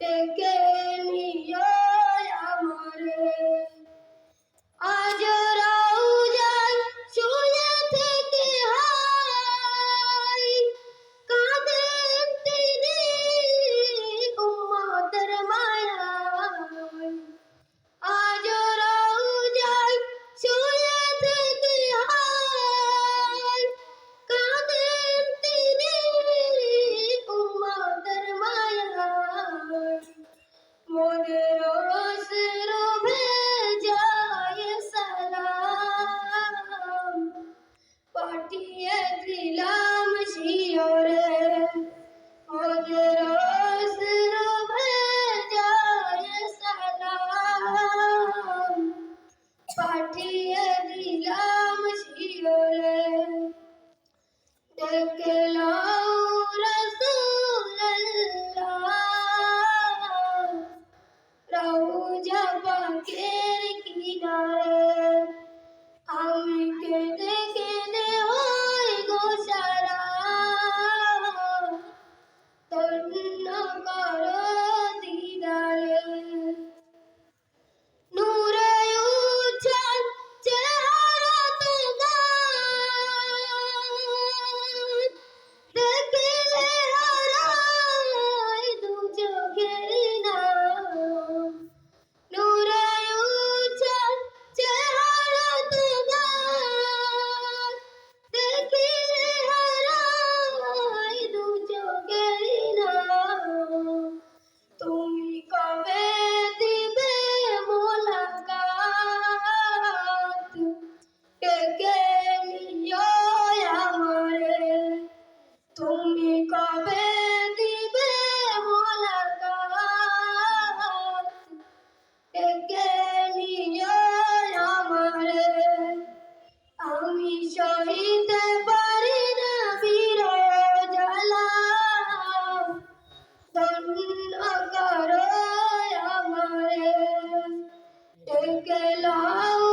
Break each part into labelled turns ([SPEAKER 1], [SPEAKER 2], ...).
[SPEAKER 1] ডেকে নিও আমারে আজ রওজায় শুয়ে থেকে হাই কাঁদেন তিনি উম্মতের মায়ায় আজ রওজায় শুয়ে থেকে হাই কাঁদেন তিনি উম্মতের মায়ায় মোদের অশ্র ভেজায় সালাম পাঠিয়ে দিলাম শিয়রে মোদের অশ্র ভেজায় সালাম পাঠিয়ে দিলাম শিয়রে দেখলাম রাসূলুল্লাহ রওজা পাকের কিনারে আমি কেঁদে কেঁদে হই গো সারা ধন্য করো দিদারে নূরে উজ্জ্বল চেহারা তোমার দেখিলে হারায় দু চোখের নাম নূরে উজ্জ্বল চেহারা তোমার দেখিলে হারায় দু চোখের নাম তুমি কবে দিবে মোলাকাত ডেকে নিও আমারে তুমি কবে দিবে মোলাকাত ডেকে নিও আমারে আমি সইতে পারি না বিরহ ধন্য করো আমারে ডেকে লাও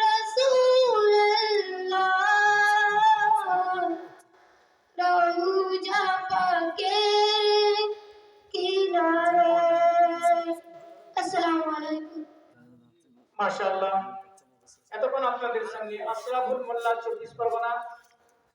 [SPEAKER 1] রাসূলুল্লাহ রওজা পাকের কিনারে আসসালামু আলাইকুম
[SPEAKER 2] মাশাআল্লাহ। এতক্ষণ আপনাদের সঙ্গে আশরাফুল মোল্লা 24 পরগনা